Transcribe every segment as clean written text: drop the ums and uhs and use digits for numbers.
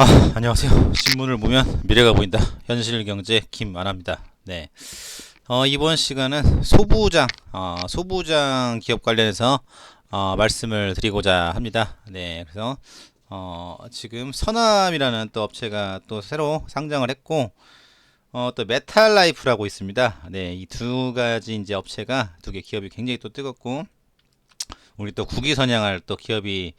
안녕하세요. 신문을 보면 미래가 보인다. 현실경제 김만화입니다. 네. 이번 시간은 소부장 기업 관련해서 말씀을 드리고자 합니다. 네. 그래서 지금 서남이라는 또 업체가 또 새로 상장을 했고 또 메탈라이프라고 있습니다. 네. 이 두 가지 이제 업체가 두 개 기업이 굉장히 또 뜨겁고 우리 또 국위선양할 또 기업이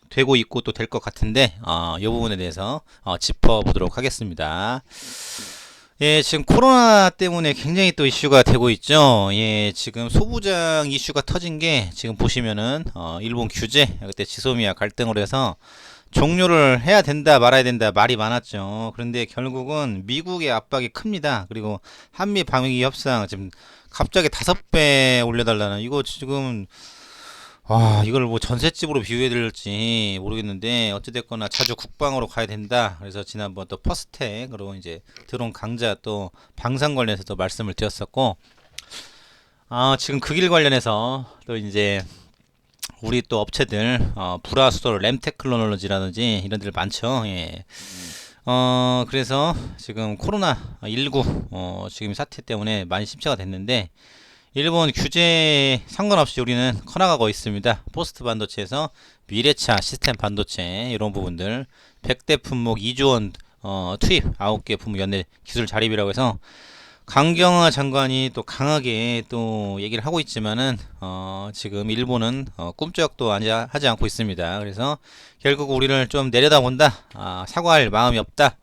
되고 있고 또 될 것 같은데 이 부분에 대해서 짚어보도록 하겠습니다. 예, 지금 코로나 때문에 굉장히 또 이슈가 되고 있죠. 예, 지금 소부장 이슈가 터진 게 지금 보시면은 일본 규제 그때 지소미아 갈등으로 해서 종료를 해야 된다 말아야 된다 말이 많았죠. 그런데 결국은 미국의 압박이 큽니다. 그리고 한미 방위기 협상 지금 갑자기 5배 올려달라는 이거 지금 이걸 뭐 전셋집으로 비유해 드릴지 모르겠는데 어찌됐거나 자주 국방으로 가야 된다. 그래서 지난번 또 퍼스텍으로 이제 드론 강자 또 방산 관련해서도 말씀을 드렸었고 지금 그 길 관련해서 또 이제 우리 또 업체들 불화수소 램테크놀로지라든지 이런 데들 많죠. 예. 그래서 지금 코로나19 지금 사태 때문에 많이 심취가 됐는데 일본 규제 상관없이 우리는 커나가고 있습니다. 포스트 반도체에서 미래차 시스템 반도체 이런 부분들 100대 품목 2조 원 투입 9개 품목 연내 기술 자립이라고 해서 강경화 장관이 또 강하게 또 얘기를 하고 있지만은 지금 일본은 꿈쩍도 하지 않고 있습니다. 그래서 결국 우리를 좀 내려다본다. 사과할 마음이 없다.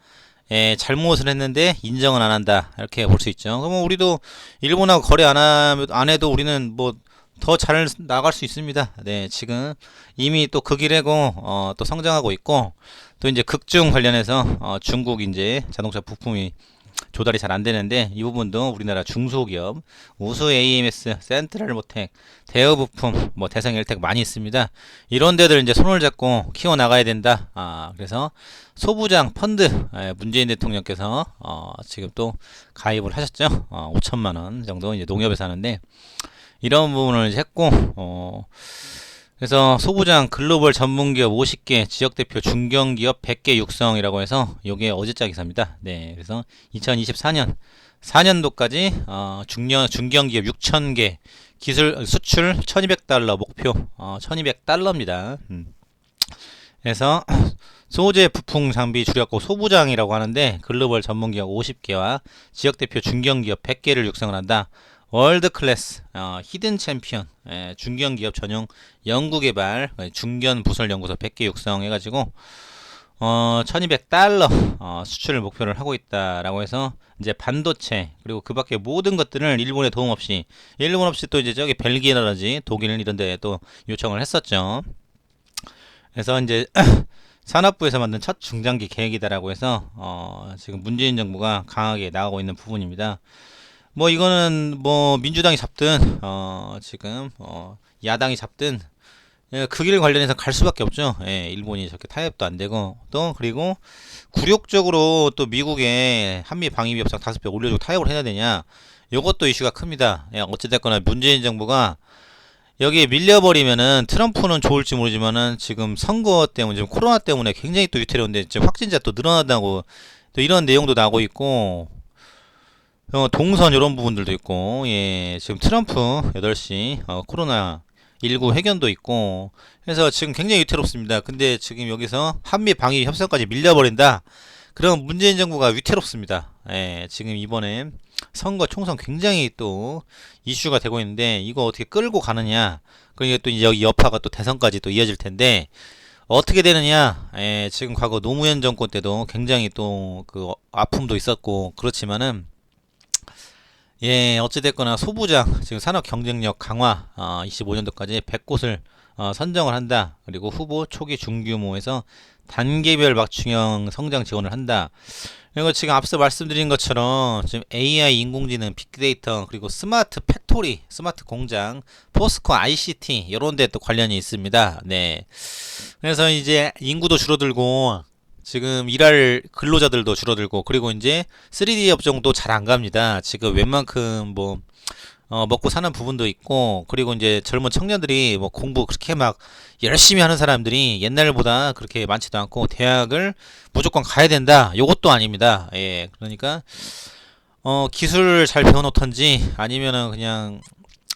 예, 잘못을 했는데 인정은 안 한다. 이렇게 볼 수 있죠. 그러면 우리도 일본하고 거래 안 해도 우리는 뭐 더 잘 나갈 수 있습니다. 네, 지금 이미 또 그 길에고 또 성장하고 있고 또 이제 극중 관련해서 중국 이제 자동차 부품이 조달이 잘 안 되는데 이 부분도 우리나라 중소기업 우수 AMS, 센트럴모텍, 대우부품, 뭐 대성엘텍 많이 있습니다. 이런 데들 이제 손을 잡고 키워 나가야 된다. 그래서 소부장 펀드 문재인 대통령께서 지금 또 가입을 하셨죠. 5천만 원 정도 이제 농협에서 하는데 이런 부분을 이제 했고 그래서 소부장 글로벌 전문기업 50개, 지역대표 중견기업 100개 육성이라고 해서 요게 어제자 기사입니다. 네, 그래서 2024년 4년도까지 중견기업 6,000개, 기술 수출 1,200달러 목표 1,200달러입니다. 그래서 소재 부품 장비 줄였고 소부장이라고 하는데 글로벌 전문기업 50개와 지역대표 중견기업 100개를 육성을 한다. 월드 클래스 히든 챔피언 중견기업 전용 연구개발 중견 부설 연구소 100개 육성 해가지고 1200달러 수출을 목표를 하고 있다라고 해서 이제 반도체 그리고 그 밖에 모든 것들을 일본의 도움 없이 일본 없이 또 이제 저기 벨기에라든지 독일 이런 데 또 요청을 했었죠. 그래서 이제 산업부에서 만든 첫 중장기 계획이다라고 해서 지금 문재인 정부가 강하게 나가고 있는 부분입니다. 뭐 이거는 뭐 민주당이 잡든 지금 야당이 잡든 그 길 관련해서 갈 수밖에 없죠. 예, 일본이 저렇게 타협도 안 되고 또 그리고 굴욕적으로 또 미국의 한미 방위비 협상 5배 올려주고 타협을 해야 되냐 요것도 이슈가 큽니다. 예, 어찌됐거나 문재인 정부가 여기에 밀려버리면은 트럼프는 좋을지 모르지만은 지금 선거 때문에 지금 코로나 때문에 굉장히 또 위태로운데 지금 확진자 또 늘어난다고 또 이런 내용도 나오고 있고 동선 이런 부분들도 있고 예 지금 트럼프 8시 코로나 19 회견도 있고 해서 지금 굉장히 위태롭습니다. 근데 지금 여기서 한미 방위 협상까지 밀려버린다. 그럼 문재인 정부가 위태롭습니다. 예, 지금 이번에 선거 총선 굉장히 또 이슈가 되고 있는데 이거 어떻게 끌고 가느냐. 그러니까 또 여기 여파가 또 대선까지 또 이어질 텐데 어떻게 되느냐. 예, 지금 과거 노무현 정권 때도 굉장히 또 그 아픔도 있었고 그렇지만은 예, 어찌됐거나 소부장, 지금 산업 경쟁력 강화, 25년도까지 100곳을 선정을 한다. 그리고 후보 초기 중규모에서 단계별 맞춤형 성장 지원을 한다. 그리고 지금 앞서 말씀드린 것처럼 지금 AI, 인공지능, 빅데이터, 그리고 스마트 팩토리, 스마트 공장, 포스코 ICT, 이런 데 또 관련이 있습니다. 네. 그래서 이제 인구도 줄어들고, 지금 일할 근로자들도 줄어들고 그리고 이제 3D 업종도 잘 안 갑니다. 지금 웬만큼 뭐 먹고 사는 부분도 있고, 그리고 이제 젊은 청년들이 뭐 공부 그렇게 막 열심히 하는 사람들이 옛날보다 그렇게 많지도 않고 대학을 무조건 가야 된다. 요것도 아닙니다. 예, 그러니까 기술을 잘 배워놓던지 아니면은 그냥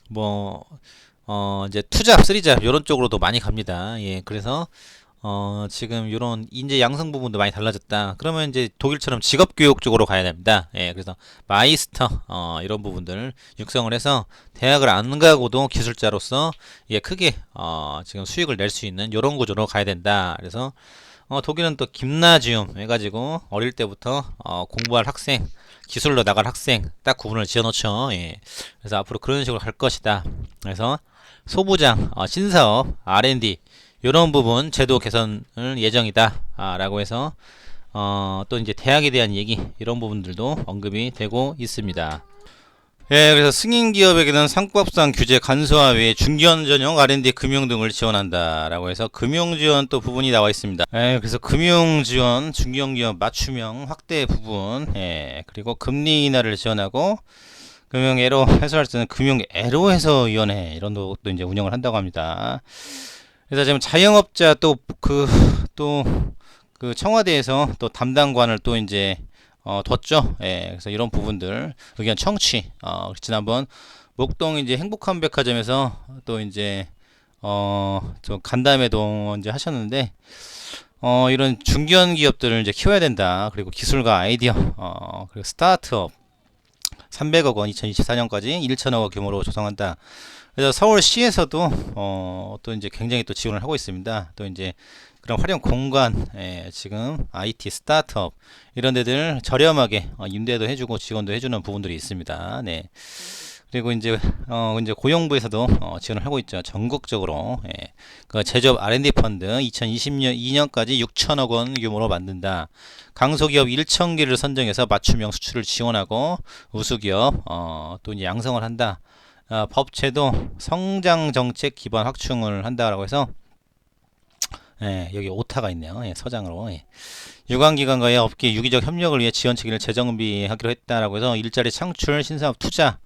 뭐 이제 투잡, 쓰리잡 요런 쪽으로도 많이 갑니다. 예, 그래서 지금 요런 인재 양성 부분도 많이 달라졌다. 그러면 이제 독일처럼 직업 교육 쪽으로 가야 됩니다. 예, 그래서 마이스터 이런 부분들 육성을 해서 대학을 안 가고도 기술자로서 예, 크게 지금 수익을 낼 수 있는 요런 구조로 가야 된다. 그래서 독일은 또 김나지움 해가지고 어릴 때부터 공부할 학생, 기술로 나갈 학생 딱 구분을 지어놓죠. 예. 그래서 앞으로 그런 식으로 갈 것이다. 그래서 소부장, 신사업, R&D 이런 부분 제도 개선을 예정이다. 라고 해서 또 이제 대학에 대한 얘기 이런 부분들도 언급이 되고 있습니다. 예, 그래서 승인 기업에게는 상법상 규제 간소화 외에 중견 전용 R&D 금융 등을 지원한다라고 해서 금융 지원 또 부분이 나와 있습니다. 예, 그래서 금융 지원, 중견 기업 맞춤형 확대 부분, 예, 그리고 금리 인하를 지원하고 금융 애로 해소할 수 있는 금융 애로 해소 위원회 이런 것도 이제 운영을 한다고 합니다. 그래서 지금 자영업자 또 그 청와대에서 또 담당관을 또 이제 뒀죠. 예, 그래서 이런 부분들 의견 청취. 지난번 목동 이제 행복한 백화점에서 또 이제 좀 간담회도 이제 하셨는데 이런 중견 기업들을 이제 키워야 된다. 그리고 기술과 아이디어, 그리고 스타트업 300억 원 2024년까지 1천억 원 규모로 조성한다. 그래서 서울시에서도 또 이제 굉장히 또 지원을 하고 있습니다. 또 이제 그런 활용 공간, 지금 IT 스타트업 이런 데들 저렴하게 임대도 해주고 지원도 해주는 부분들이 있습니다. 네. 그리고 이제 고용부에서도 지원을 하고 있죠. 전국적으로 그 제조업 R&D 펀드 2022년까지 6천억 원 규모로 만든다. 강소기업 1,000개를 선정해서 맞춤형 수출을 지원하고 우수기업 또 이제 양성을 한다. 법제도 성장 정책 기반 확충을 한다라고 해서 여기 오타가 있네요. 서장으로. 유관기관과의 업계 유기적 협력을 위해 지원 체계를 재정비하기로 했다라고 해서 일자리 창출, 신사업 투자,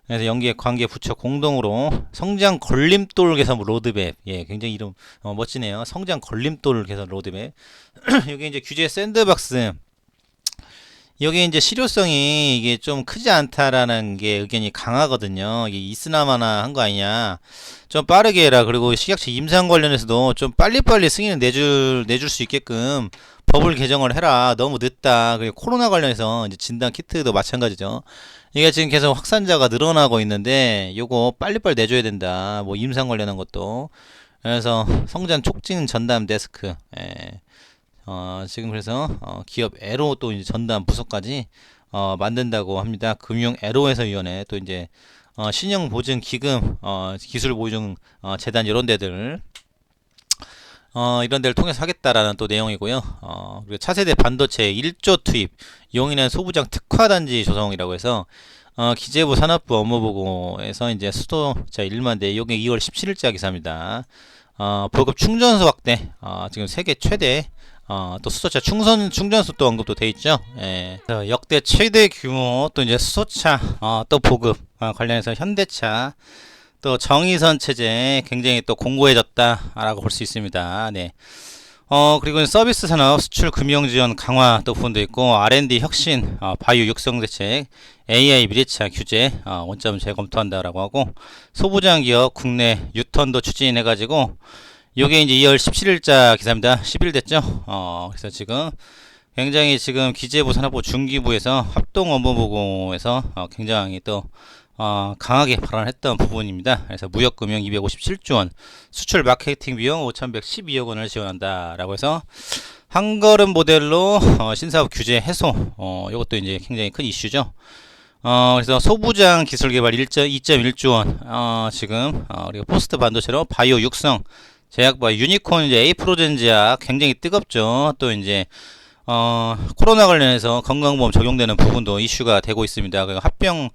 그래서 연계 관계 부처 공동으로 성장 걸림돌 개선 로드맵, 굉장히 이름 멋지네요. 성장 걸림돌 개선 로드맵. 여기 이제 규제 샌드박스. 여기 이제 실효성이 이게 좀 크지 않다라는 게 의견이 강하거든요. 이게 있으나마나 한 거 아니냐. 좀 빠르게 해라. 그리고 식약처 임상 관련해서도 좀 빨리빨리 승인을 내줄 수 있게끔 법을 개정을 해라. 너무 늦다. 그리고 코로나 관련해서 이제 진단 키트도 마찬가지죠. 이게 지금 계속 확산자가 늘어나고 있는데 요거 빨리빨리 내줘야 된다. 뭐 임상 관련한 것도. 그래서 성장 촉진 전담 데스크. 지금 그래서 기업 애로 또 이제 전담 부서까지 만든다고 합니다. 금융 애로해서위원회 또 이제 신용 보증 기금 기술 보증 재단 이런 데들 이런 데를 통해서 하겠다라는 또 내용이고요. 그리고 차세대 반도체 1조 투입 용인의 소부장 특화단지 조성이라고 해서 기재부 산업부 업무보고에서 이제 수도자 1만 대 요게 2월 17일자 기사입니다. 보급 충전소 확대 지금 세계 최대 또 수소차 충전소 또 언급도 돼 있죠. 역대 최대 규모 또 이제 수소차 또 보급 관련해서 현대차 또 정의선 체제 굉장히 또 공고해졌다라고 볼 수 있습니다. 네. 그리고 서비스 산업 수출 금융 지원 강화 또 부분도 있고 R&D 혁신 바이오 육성 대책 AI 미래차 규제 원점 재검토한다라고 하고 소부장 기업 국내 유턴도 추진해가지고 요게 이제 2월 17일자 기사입니다. 10일 됐죠. 그래서 지금 굉장히 지금 기재부 산업부 중기부에서 합동 업무보고에서 굉장히 또 강하게 발언했던 부분입니다. 그래서 무역금융 257조 원, 수출 마케팅 비용 5,112억 원을 지원한다라고 해서 한 걸음 모델로 신사업 규제 해소, 이것도 이제 굉장히 큰 이슈죠. 그래서 소부장 기술 개발 2.1조 원, 지금 그리고 포스트 반도체로 바이오 육성 제약바 유니콘 이제 에이프로젠 제약 굉장히 뜨겁죠. 또 이제 코로나 관련해서 건강보험 적용되는 부분도 이슈가 되고 있습니다. 그리고 합병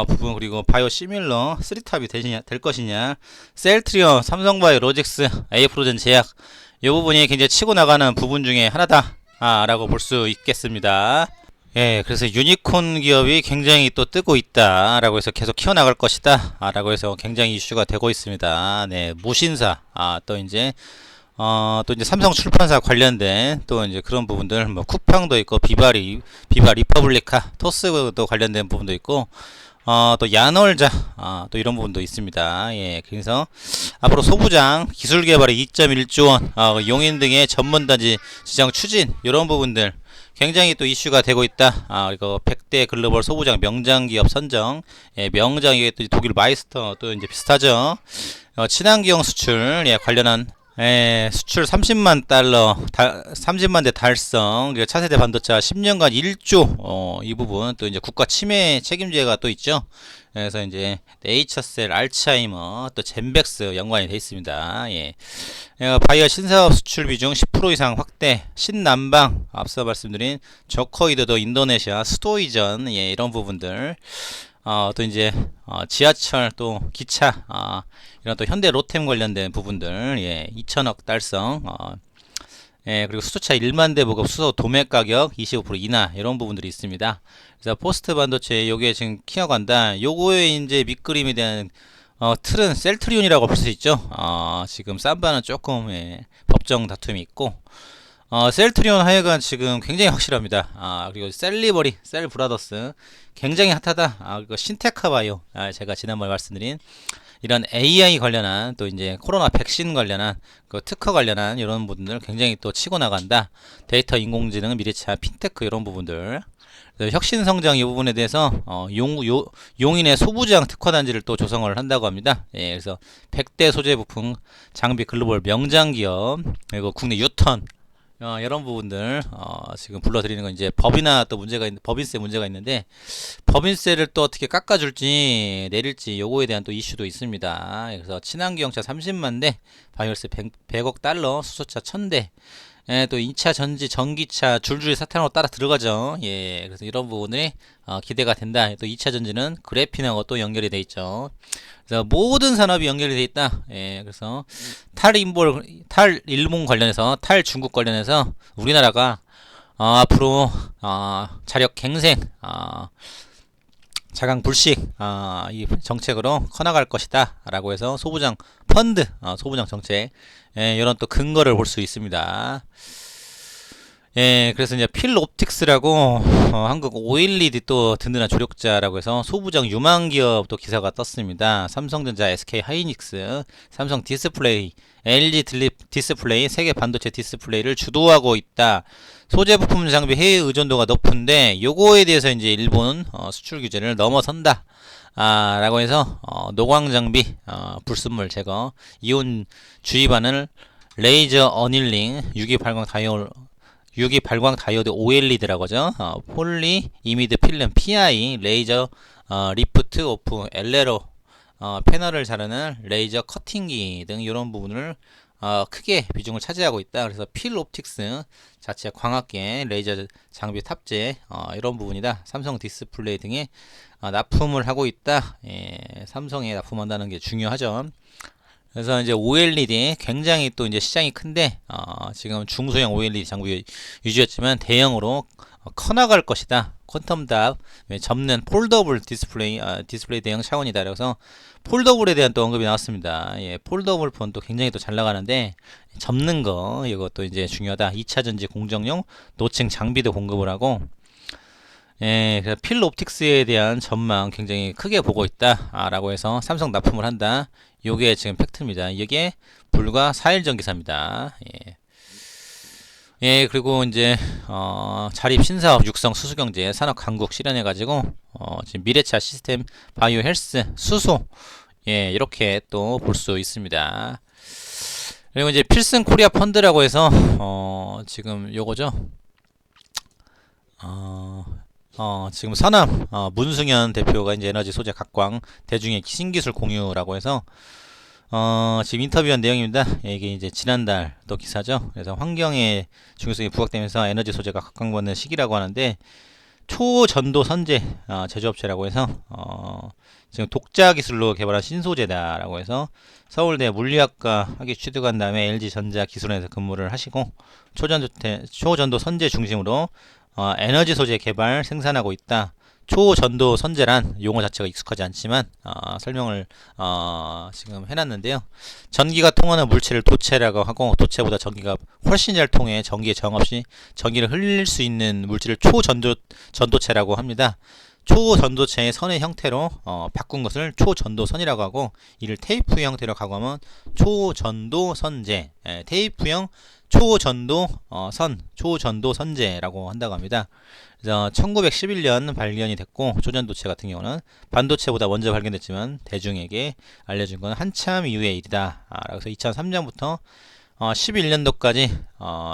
부분 그리고 바이오 시밀러 3탑이 될 것이냐, 셀트리온, 삼성바이오, 로직스, 에이프로젠 제약 이 부분이 굉장히 치고 나가는 부분 중에 하나다 라고 볼 수 있겠습니다. 예, 그래서 유니콘 기업이 굉장히 또 뜨고 있다라고 해서 계속 키워나갈 것이다 라고 해서 굉장히 이슈가 되고 있습니다. 네, 모신사, 또 이제 삼성 출판사 관련된 또 이제 그런 부분들, 뭐 쿠팡도 있고, 비바 리퍼블리카, 토스도 관련된 부분도 있고, 또 야놀자, 또 이런 부분도 있습니다. 예, 그래서 앞으로 소부장 기술 개발에 2.1조 원, 용인 등의 전문단지 지정 추진, 이런 부분들 굉장히 또 이슈가 되고 있다. 그리고 100대 글로벌 소부장 명장기업 선정, 예, 명장이 또 독일 마이스터 또 이제 비슷하죠. 친환경 수출, 예, 관련한 수출 30만 달러, 30만 대 달성, 그리고 차세대 반도체 10년간 1조, 이 부분, 또 이제 국가 침해 책임제가 또 있죠. 그래서 이제 네이처셀, 알츠하이머, 또 젠백스 연관이 돼 있습니다. 예. 바이오 신사업 수출 비중 10% 이상 확대, 신남방, 앞서 말씀드린 저코이드도 인도네시아, 수도이전, 예, 이런 부분들. 또 이제 지하철 또 기차 이런 또 현대 로템 관련된 부분들, 예, 2천억 달성, 예, 그리고 수소차 1만 대 보급 수소 도매 가격 25% 인하, 이런 부분들이 있습니다. 그래서 포스트 반도체 요게 지금 키워간다. 요거의 이제 밑그림에 대한 틀은 셀트리온이라고 볼 수 있죠. 지금 삼바는 조금, 예, 법정 다툼이 있고, 셀트리온 하여간 지금 굉장히 확실합니다. 그리고 셀리버리, 셀브라더스 굉장히 핫하다. 그리고 신테카바이오, 제가 지난번에 말씀드린 이런 AI 관련한, 또 이제 코로나 백신 관련한, 그 특허 관련한 이런 부분들 굉장히 또 치고 나간다. 데이터 인공지능, 미래차, 핀테크 이런 부분들. 혁신 성장 이 부분에 대해서 용인의 소부장 특화단지를 또 조성을 한다고 합니다. 예, 그래서 100대 소재 부품 장비 글로벌 명장 기업, 그리고 국내 유턴, 이런 부분들 지금 불러드리는 건 이제 법이나 또 문제가 법인세 문제가 있는데, 법인세를 또 어떻게 깎아줄지 내릴지 요거에 대한 또 이슈도 있습니다. 그래서 친환경차 30만 대, 바이오스 100억 달러, 수소차 1000대, 예, 또 2차 전지, 전기차 줄줄이 사탄으로 따라 들어가죠. 예, 그래서 이런 부분이 기대가 된다. 또 2차 전지는 그래핀하고 또 연결이 돼 있죠. 그래서 모든 산업이 연결이 돼 있다. 예, 그래서 탈일본 관련해서, 탈중국 관련해서 우리나라가 앞으로 자력 갱생, 자강 불식, 이 정책으로 커나갈 것이다 라고 해서 소부장 펀드, 소부장 정책, 예, 이런 또 근거를 볼 수 있습니다. 예, 그래서 이제 필옵틱스라고 한국 오일리드 또 든든한 조력자라고 해서 소부장 유망 기업 또 기사가 떴습니다. 삼성전자, SK 하이닉스, 삼성 디스플레이, LG 디스플레이, 세계 반도체 디스플레이를 주도하고 있다. 소재 부품 장비 해외 의존도가 높은데 요거에 대해서 이제 일본 수출 규제를 넘어선다. 라고 해서 노광 장비, 불순물 제거, 이온 주입하는 레이저 어닐링, 유기 발광 다이오드 OLED라고 하죠. 폴리 이미드 필름 PI, 레이저 리프트 오프 엘레로, 패널을 자르는 레이저 커팅기 등 이런 부분을 크게 비중을 차지하고 있다. 그래서 필옵틱스 자체 광학계 레이저 장비 탑재, 이런 부분이다. 삼성 디스플레이 등에 납품을 하고 있다. 예, 삼성에 납품한다는 게 중요하죠. 그래서 이제 OLED 굉장히 또 이제 시장이 큰데, 지금 중소형 OLED 장비 유지였지만 대형으로 커나갈 것이다. 퀀텀 답, 접는 폴더블 디스플레이, 디스플레이 대형 차원이다. 그래서 폴더블에 대한 또 언급이 나왔습니다. 예, 폴더블 폰 또 굉장히 또 잘 나가는데, 접는 거, 이것도 이제 중요하다. 2차 전지 공정용 노층 장비도 공급을 하고, 예, 그래서 필옵틱스에 대한 전망 굉장히 크게 보고 있다. 라고 해서 삼성 납품을 한다. 요게 지금 팩트입니다. 이게 불과 4일 전 기사입니다. 예. 예, 그리고 이제 자립 신사업 육성 수소경제 산업 강국 실현해 가지고 지금 미래차 시스템 바이오 헬스 수소, 예, 이렇게 또 볼 수 있습니다. 그리고 이제 필승 코리아 펀드라고 해서 지금 요거죠. 지금 서남 문승현 대표가 이제 에너지 소재 각광 대중의 신기술 공유라고 해서 지금 인터뷰한 내용입니다. 예, 이게 이제 지난달 또 기사죠. 그래서 환경의 중요성이 부각되면서 에너지 소재가 각광받는 시기라고 하는데, 초전도 선제 제조업체라고 해서 지금 독자 기술로 개발한 신소재다라고 해서 서울대 물리학과 학위 취득한 다음에 LG전자 기술원에서 근무를 하시고 초전도 선제 중심으로 에너지 소재 개발 생산하고 있다. 초전도 선재란 용어 자체가 익숙하지 않지만 설명을 지금 해놨는데요. 전기가 통하는 물체를 도체라고 하고, 도체보다 전기가 훨씬 잘 통해 전기에 저항 없이 전기를 흘릴 수 있는 물질을 초전도체라고 합니다. 초전도체의 선의 형태로 바꾼 것을 초전도선이라고 하고, 이를 테이프 형태로 가공하면 초전도선재, 테이프형 초전도선재라고 한다고 합니다. 그래서 1911년 발견이 됐고, 초전도체 같은 경우는 반도체보다 먼저 발견됐지만 대중에게 알려진 건 한참 이후의 일이다. 그래서 2003년부터 11년도까지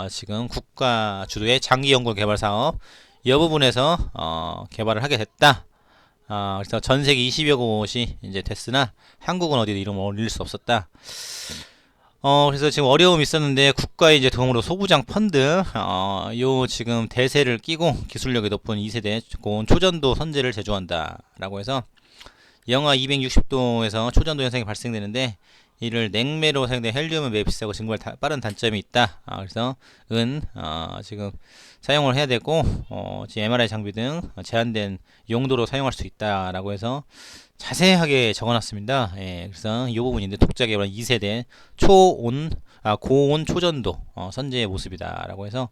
지금 국가 주도의 장기 연구 개발 사업 이 부분에서 개발을 하게 됐다. 그래서 전 세계 20여 곳이 이제 됐으나 한국은 어디도 이름을 올릴 수 없었다. 그래서 지금 어려움이 있었는데 국가의 이제 도움으로 소부장 펀드, 요 지금 대세를 끼고 기술력이 높은 2세대 고온 초전도 선재를 제조한다. 라고 해서 영하 260도에서 초전도 현상이 발생되는데, 이를 냉매로 사용된 헬륨은 매우 비싸고 증발 빠른 단점이 있다. 그래서 지금 사용을 해야 되고, 지금 MRI 장비 등 제한된 용도로 사용할 수 있다라고 해서 자세하게 적어놨습니다. 예, 그래서 이 부분인데, 독자 개발 2세대 고온 초전도 선재의 모습이다라고 해서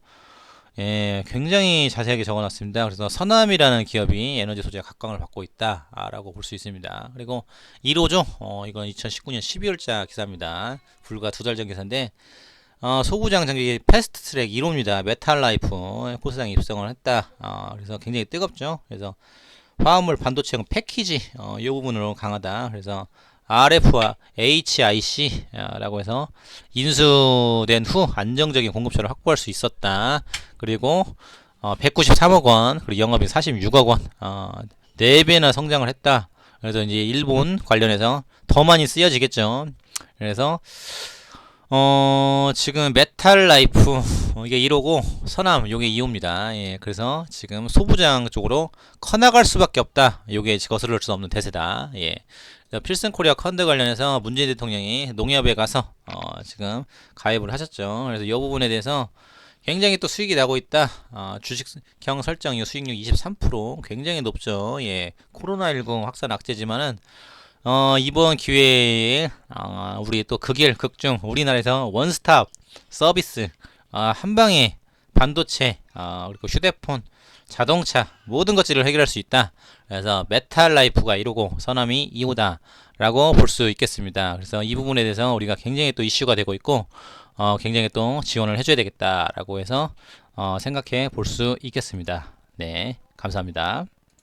굉장히 자세하게 적어놨습니다. 그래서 서남이라는 기업이 에너지 소재 각광을 받고 있다라고 볼 수 있습니다. 그리고 1호죠. 이건 2019년 12월자 기사입니다. 불과 2달 전 기사인데, 소부장 장기 패스트트랙 1호입니다. 메탈라이프 코스장 입성을 했다. 그래서 굉장히 뜨겁죠. 그래서 화합물 반도체용 패키지 이 부분으로 강하다. 그래서 RF와 HIC라고 해서 인수된 후 안정적인 공급처를 확보할 수 있었다. 그리고 193억 원, 그리고 영업이익 46억 원, 4배나 성장을 했다. 그래서 이제 일본 관련해서 더 많이 쓰여지겠죠. 그래서 지금 메탈라이프 이게 1호고, 서남 요게 2호입니다. 예, 그래서 지금 소부장 쪽으로 커나갈 수밖에 없다. 요게 거스를 수 없는 대세다. 예. 필승 코리아 펀드 관련해서 문재인 대통령이 농협에 가서 지금 가입을 하셨죠. 그래서 이 부분에 대해서 굉장히 또 수익이 나고 있다. 주식형 설정 이후 수익률 23% 굉장히 높죠. 예. 코로나19 확산 악재지만은 이번 기회에 우리 또 극일 극중 우리나라에서 원스톱 서비스, 한방에 반도체, 그리고 휴대폰, 자동차 모든 것들을 해결할 수 있다. 그래서 메탈라이프가 1호고 서남이 2호다 라고 볼 수 있겠습니다. 그래서 이 부분에 대해서 우리가 굉장히 또 이슈가 되고 있고, 굉장히 또 지원을 해줘야 되겠다 라고 해서 생각해 볼 수 있겠습니다. 네, 감사합니다.